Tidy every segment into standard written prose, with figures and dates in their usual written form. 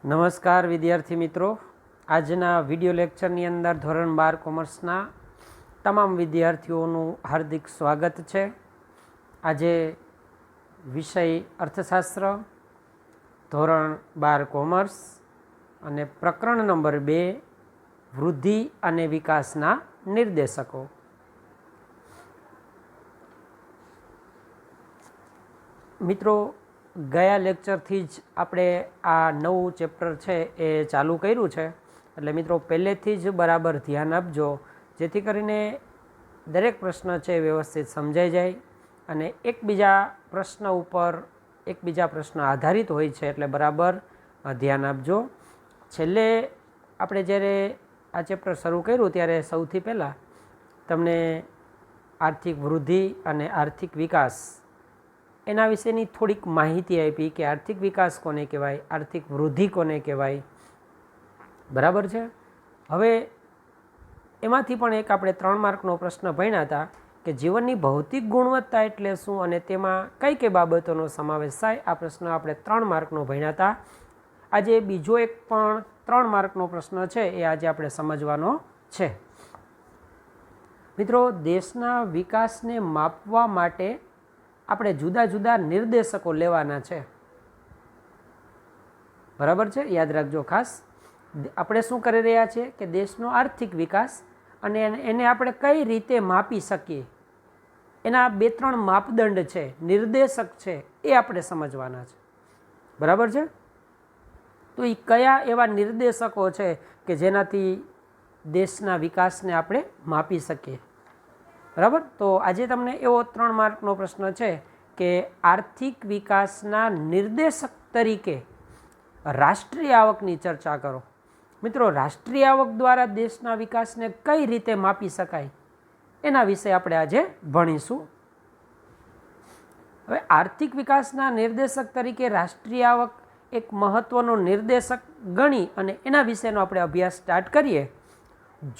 નમસ્કાર વિદ્યાર્થી મિત્રો, આજના વિડિયો લેક્ચરની અંદર ધોરણ 12 કોમર્સના તમામ વિદ્યાર્થીઓનું હાર્દિક સ્વાગત છે. આજે વિષય અર્થશાસ્ત્ર, ધોરણ 12 કોમર્સ અને પ્રકરણ નંબર 2 વૃદ્ધિ અને વિકાસના નિર્દેશકો. મિત્રો, ગયા લેક્ચરથી જ આપણે આ નવું ચેપ્ટર છે એ ચાલુ કર્યું છે, એટલે મિત્રો પહેલેથી જ બરાબર ધ્યાન આપજો, જેથી કરીને દરેક પ્રશ્ન છે વ્યવસ્થિત સમજાઈ જાય અને એકબીજા પ્રશ્ન આધારિત હોય છે, એટલે બરાબર ધ્યાન આપજો. છેલ્લે આપણે જ્યારે આ ચેપ્ટર શરૂ કર્યું ત્યારે સૌથી પહેલાં તમને આર્થિક વૃદ્ધિ અને આર્થિક વિકાસ એના વિશેની થોડીક માહિતી આપી કે આર્થિક વિકાસ કોને કહેવાય, આર્થિક વૃદ્ધિ કોને કહેવાય. બરાબર છે. હવે એમાંથી પણ એક આપણે 3 માર્કનો પ્રશ્ન ભણ્યા હતા કે જીવનની ભૌતિક ગુણવત્તા એટલે શું અને તેમાં કઈ કઈ બાબતોનો સમાવેશ થાય. આ પ્રશ્ન આપણે 3 માર્કનો ભણ્યા હતા. આજે બીજો એક પણ 3 માર્કનો પ્રશ્ન છે એ આજે આપણે સમજવાનો છે. મિત્રો, દેશના વિકાસને માપવા માટે આપણે જુદા જુદા નિર્દેશકો લેવાના છે. બરાબર છે, યાદ રાખજો ખાસ. આપણે શું કરી રહ્યા છીએ કે દેશનો આર્થિક વિકાસ અને એને આપણે કઈ રીતે માપી શકીએ, એના 2-3 માપદંડ છે, નિર્દેશક છે, એ આપણે સમજવાના છે. બરાબર છે. તો એ કયા એવા નિર્દેશકો છે કે જેનાથી દેશના વિકાસને આપણે માપી શકીએ. બરાબર. તો આજે તમને એવો 3 માર્કનો પ્રશ્ન છે કે આર્થિક વિકાસના નિર્દેશક તરીકે રાષ્ટ્રીય આવકની ચર્ચા કરો. મિત્રો, રાષ્ટ્રીય આવક દ્વારા દેશના વિકાસને કઈ રીતે માપી શકાય એના વિશે આપણે આજે ભણીશું. હવે આર્થિક વિકાસના નિર્દેશક તરીકે રાષ્ટ્રીય આવક એક મહત્વનો નિર્દેશક ગણી અને એના વિશેનો આપણે અભ્યાસ સ્ટાર્ટ કરીએ.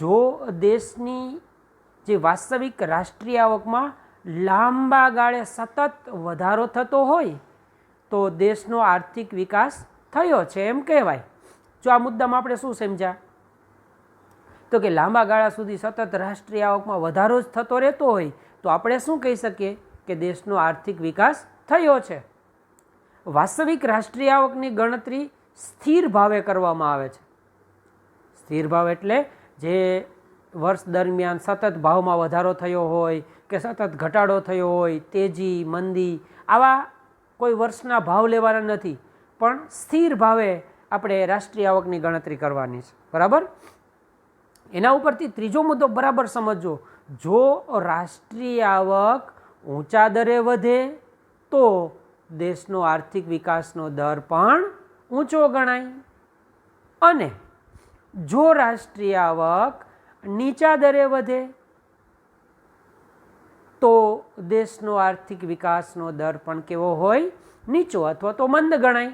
જો દેશની જે વાસ્તવિક રાષ્ટ્રીય આવકમાં લાંબા ગાળે સતત વધારો થતો હોય તો દેશનો આર્થિક વિકાસ થયો છે એમ કહેવાય. જો આ મુદ્દામાં આપણે શું સમજ્યા તો કે લાંબા ગાળા સુધી સતત રાષ્ટ્રીય આવકમાં વધારો જ થતો રહેતો હોય તો આપણે શું કહી શકીએ કે દેશનો આર્થિક વિકાસ થયો છે. વાસ્તવિક રાષ્ટ્રીય આવકની ગણતરી સ્થિર ભાવે કરવામાં આવે છે. સ્થિર ભાવ એટલે જે વર્ષ દરમિયાન સતત ભાવમાં વધારો થયો હોય કે સતત ઘટાડો થયો હોય, તેજી મંદી, આવા કોઈ વર્ષના ભાવ લેવાના નથી, પણ સ્થિર ભાવે આપણે રાષ્ટ્રીય આવકની ગણતરી કરવાની છે. બરાબર. એના ઉપરથી ત્રીજો મુદ્દો બરાબર સમજો. જો રાષ્ટ્રીય આવક ઊંચા દરે વધે તો દેશનો આર્થિક વિકાસનો દર પણ ઊંચો ગણાય અને જો રાષ્ટ્રીય આવક નીચા દરે વધે તો દેશનો આર્થિક વિકાસનો દર પણ કેવો હોય? નીચો અથવા તો મંદ ગણાય.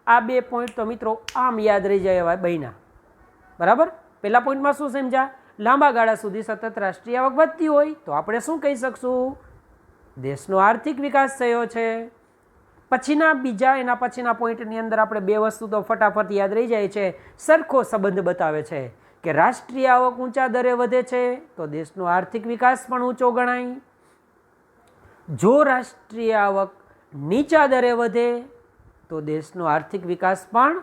આ 2 પોઈન્ટ તો મિત્રો આમ યાદ રહી જાય એવા બન્યા. બરાબર. પહેલા પોઈન્ટમાં શું સમજ્યા? લાંબા ગાળા સુધી સતત રાષ્ટ્રીય આવક વધતી હોય તો આપણે શું કહી શકશું? દેશનો આર્થિક વિકાસ થયો છે. એના પછીના પોઈન્ટની અંદર આપણે 2 વસ્તુ તો ફટાફટ યાદ રહી જાય છે. સરખો સંબંધ બતાવે છે કે રાષ્ટ્રીય આવક ઊંચા દરે વધે છે તો દેશનો આર્થિક વિકાસ પણ ઊંચો ગણાય. જો રાષ્ટ્રીય આવક નીચા દરે વધે તો દેશનો આર્થિક વિકાસ પણ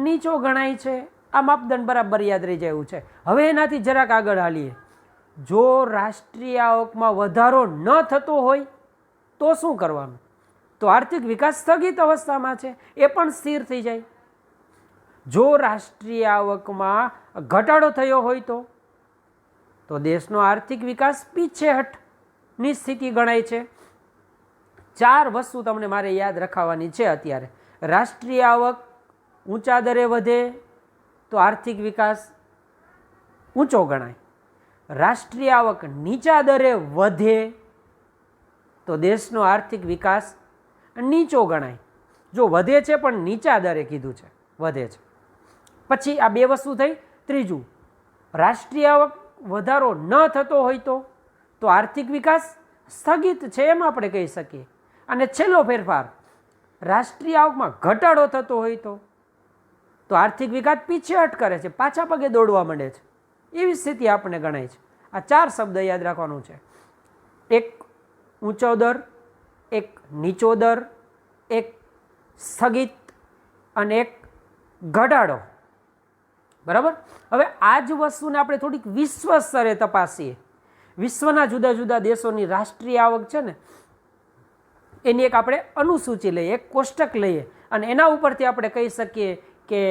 નીચો ગણાય છે. આ માપદંડ બરાબર યાદ રહી જાય એવું છે. હવે એનાથી જરાક આગળ હાલીએ. જો રાષ્ટ્રીય આવકમાં વધારો ન થતો હોય તો શું કરવાનું? તો આર્થિક વિકાસ સ્થગિત અવસ્થામાં છે, એ પણ સ્થિર થઈ જાય. જો રાષ્ટ્રીય આવકમાં ઘટાડો થયો હોય તો દેશનો આર્થિક વિકાસ પીછેહઠની સ્થિતિ ગણાય છે. 4 વસ્તુ તમને મારે યાદ રખાવવાની છે અત્યારે. રાષ્ટ્રીય આવક ઊંચા દરે વધે તો આર્થિક વિકાસ ઊંચો ગણાય. રાષ્ટ્રીય આવક નીચા દરે વધે તો દેશનો આર્થિક વિકાસ નીચો ગણાય. જો વધે છે પણ નીચા દરે કીધું છે, વધે છે. પછી આ 2 વસ્તુ થઈ. ત્રીજું, રાષ્ટ્રીય આવક વધારો ન થતો હોય તો આર્થિક વિકાસ સ્થગિત છે એમ આપણે કહી શકીએ. અને છેલ્લો ફેરફાર, રાષ્ટ્રીય આવકમાં ઘટાડો થતો હોય તો આર્થિક વિકાસ પીછેહટ કરે છે, પાછા પગે દોડવા માંડે છે, એવી સ્થિતિ આપણને ગણાય છે. આ 4 શબ્દ યાદ રાખવાનું છે. એક ઊંચો દર, એક નીચો દર, એક સ્થગિત અને એક ઘટાડો. બરાબર. હવે આ જ વસ્તુને આપણે થોડીક વિશ્વ સ્તરે તપાસીએ. વિશ્વના જુદા જુદા દેશોની રાષ્ટ્રીય આવક છે ને, એની એક આપણે અનુસૂચિ લઈએ, એક કોષ્ટક લઈએ અને એના ઉપરથી આપણે કહી શકીએ કે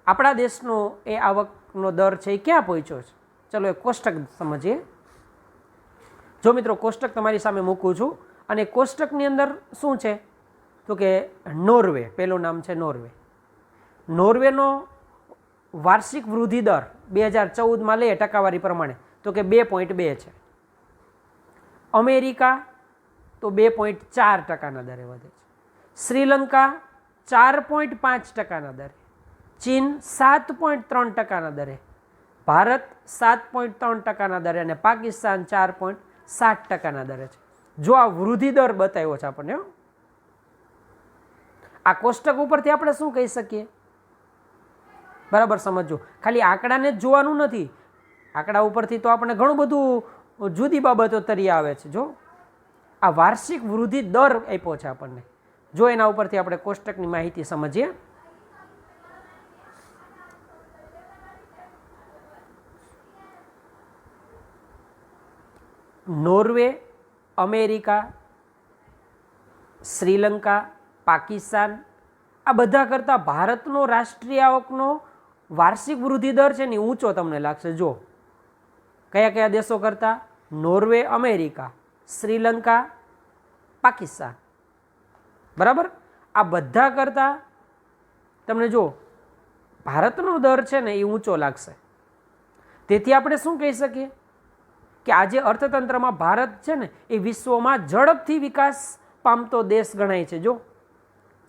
આપણા દેશનો એ આવકનો દર છે એ ક્યાં પહોંચ્યો છે. ચલો એ કોષ્ટક સમજીએ. જો મિત્રો કોષ્ટક તમારી સામે મૂકું છું અને કોષ્ટકની અંદર શું છે તો કે નોર્વે, પહેલું નામ છે નોર્વે. નોર્વેનો વાર્ષિક વૃદ્ધિ દર 2014માં લઈએ ટકાવારી પ્રમાણે તો કે 2.2 છે. અમેરિકા તો 2.4% દરે વધે છે. શ્રીલંકા 4.5% દરે, ચીન 7.3% દરે, ભારત 7.3% દરે અને પાકિસ્તાન 4.7% દરે છે. જો આ વૃદ્ધિ દર બતાવ્યો છે આપણને. આ કોષ્ટક ઉપરથી આપણે શું કહી શકીએ? બરાબર સમજો. ખાલી આંકડાને જ જોવાનું નથી, આંકડા ઉપરથી તો આપણે ઘણું બધું જુદી બાબતો તરી આવે છે. જો આ વાર્ષિક વૃદ્ધિ દર આપ્યો છે આપણને, જો એના ઉપરથી આપણે કોષ્ટકની માહિતી સમજીએ. નોર્વે, અમેરિકા, શ્રીલંકા, પાકિસ્તાન આ બધા કરતાં ભારતનો રાષ્ટ્રીય આવકનો વાર્ષિક વૃદ્ધિ દર છે ને ઊંચો તમને લાગશે. જો કયા કયા દેશો કરતાં? Norway, America, Sri Lanka, Pakistan. બરાબર. આ બધા કરતાં તમને જો ભારતનો દર છે ને એ ઊંચો લાગશે. તેથી આપણે શું કહી શકીએ કે આજે અર્થતંત્રમાં ભારત છે ને એ વિશ્વમાં ઝડપથી વિકાસ પામતો દેશ ગણાય છે. જો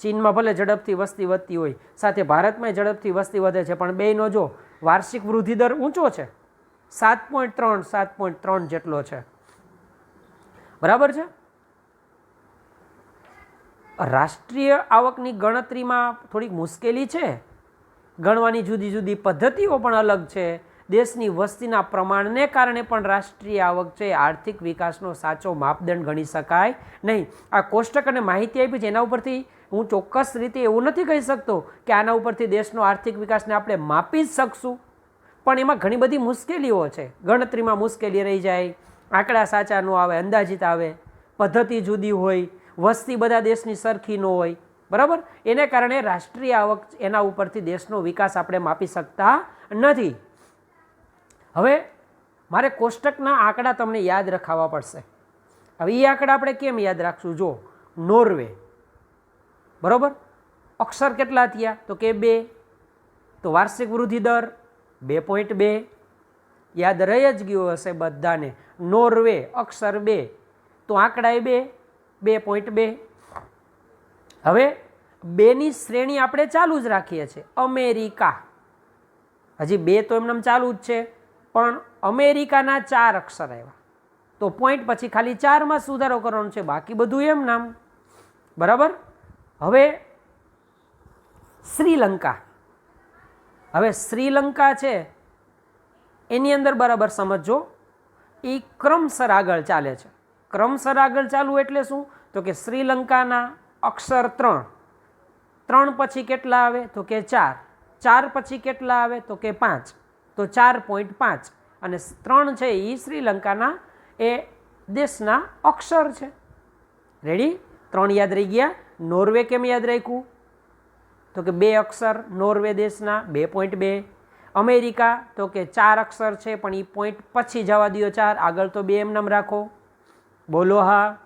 ચીનમાં ભલે ઝડપથી વસ્તી વધતી હોય, સાથે ભારતમાં ઝડપથી વસ્તી વધે છે, પણ બેયનો જો વાર્ષિક વૃદ્ધિ દર ઊંચો છે, 7.3 જેટલો છે. બરાબર છે. રાષ્ટ્રીય આવકની ગણતરીમાં થોડીક મુશ્કેલી છે, ગણવાની જુદી જુદી પદ્ધતિઓ પણ અલગ છે. દેશની વસ્તીના પ્રમાણને કારણે પણ રાષ્ટ્રીય આવક છે આર્થિક વિકાસનો સાચો માપદંડ ગણી શકાય નહીં. આ કોષ્ટક અને માહિતી આપી છે એના ઉપરથી હું ચોક્કસ રીતે એવું નથી કહી શકતો કે આના ઉપરથી દેશનો આર્થિક વિકાસને આપણે માપી જ શકશું, પણ એમાં ઘણી બધી મુશ્કેલીઓ છે. ગણતરીમાં મુશ્કેલી રહી જાય, આંકડા સાચા ન આવે, અંદાજિત આવે, પદ્ધતિ જુદી હોય, વસ્તી બધા દેશની સરખી ન હોય. બરાબર. એને કારણે રાષ્ટ્રીય આવક એના ઉપરથી દેશનો વિકાસ આપણે માપી શકતા નથી. હવે મારે કોષ્ટકના આંકડા તમને યાદ રખાવવા પડશે. હવે એ આંકડા આપણે કેમ યાદ રાખશું? જો નોર્વે, બરાબર, અક્ષર કેટલા થયા તો કે 2, તો વાર્ષિક વૃદ્ધિ દર 2.2 યાદ રહી જ ગયું હશે બધાને. નોર્વે અક્ષર 2 તો આંકડા 2.2. હવે 2ની શ્રેણી આપણે ચાલુ જ રાખીએ છીએ. અમેરિકા હજી 2 તો એમને ચાલુ જ છે, પણ અમેરિકાના 4 અક્ષર આવ્યા તો પોઈન્ટ પછી ખાલી 4માં સુધારો કરવાનો છે, બાકી બધું એમ નામ. બરાબર. હવે શ્રીલંકા, હવે શ્રીલંકા છે એની અંદર બરાબર સમજો, એ ક્રમસર આગળ ચાલે છે. ક્રમસર આગળ ચાલવું એટલે શું તો કે શ્રીલંકાના અક્ષર 3, 3 પછી કેટલા આવે તો કે 4, 4 પછી કેટલા આવે તો કે 5, તો 4.5 અને 3 છે એ શ્રીલંકાના એ દેશના અક્ષર છે. રેડી? 3 યાદ રહી ગયા. નોર્વે કેમ યાદ રાખ્યું તો કે 2 અક્ષર નોર્વે દેશના 2.2. અમેરિકા તો કે 4 અક્ષર છે પણ એ પોઈન્ટ પછી જવા દો 4, આગળ તો 2 એમ નામ રાખો. બોલો હા.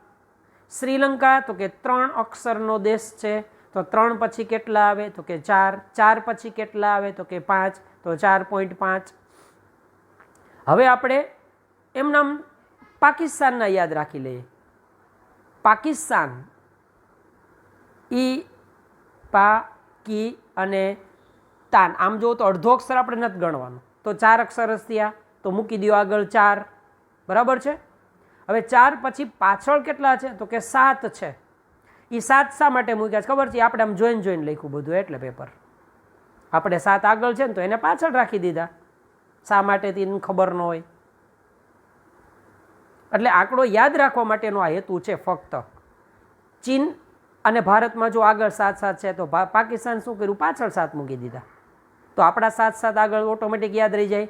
શ્રીલંકા તો કે 3 અક્ષરનો દેશ છે, તો 3 પછી કેટલા આવે તો કે 4, 4 પછી કેટલા આવે તો કે 5, તો 4.5. હવે આપણે એમ નામ પાકિસ્તાનના યાદ રાખી લઈએ. પાકિસ્તાન ઈ પાકી અને તાન, આમ જો તો અડધો અક્ષર આપણે નથી ગણવાનું, તો 4 અક્ષર જ થયા, તો મૂકી દો આગળ 4. બરાબર છે. હવે 4 પછી પાછળ કેટલા છે તો કે 7 છે. એ 7 શા માટે મૂક્યા છે ખબર છે? આપણે આમ જોઈને લખ્યું બધું એટલે પેપર. આપણે 7 આગળ છે ને તો એને પાછળ રાખી દીધા. શા માટે તેને ખબર ન હોય. એટલે આંકડો યાદ રાખવા માટેનો આ હેતુ છે ફક્ત. ચીન અને ભારતમાં જો આગળ 7-7 છે તો પાકિસ્તાન શું કર્યું, પાછળ 7 મૂકી દીધા. તો આપણા 7-7 આગળ ઓટોમેટિક યાદ રહી જાય.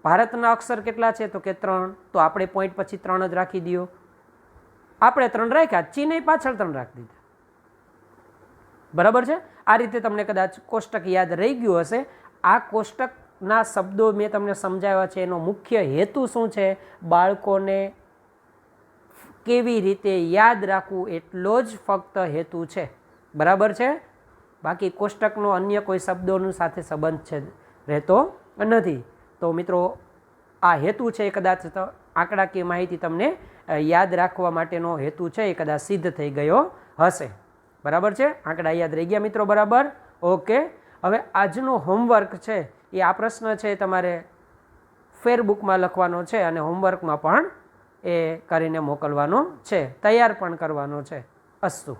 ભારતના અક્ષર કેટલા છે તો કે 3, તો આપણે પોઈન્ટ પછી 3 જ રાખી દો. આપણે 3 રાખ્યા, ચીને પાછળ 3 રાખી દીધા. બરાબર છે. આ રીતે તમને કદાચ કોષ્ટક યાદ રહી ગયું હશે. આ કોષ્ટકના શબ્દો મેં તમને સમજાવ્યા છે. એનો મુખ્ય હેતુ શું છે, બાળકોને કેવી રીતે યાદ રાખવું એટલો જ ફક્ત હેતુ છે. બરાબર છે. બાકી કોષ્ટકનો અન્ય કોઈ શબ્દોનું સાથે સંબંધ છે રહેતો નથી. તો મિત્રો આ હેતુ છે, કદાચ આંકડાકીય માહિતી તમને યાદ રાખવા માટેનો હેતુ છે, એ કદાચ સિદ્ધ થઈ ગયો હશે. બરાબર છે. આંકડા યાદ રહી ગયા મિત્રો. બરાબર. ઓકે. હવે આજનો હોમવર્ક છે એ આ પ્રશ્ન છે તમારે ફેરબુકમાં લખવાનો છે અને હોમવર્કમાં પણ એ કરીને મોકલવાનો છે, તૈયાર પણ કરવાનો છે. અસ્તુ.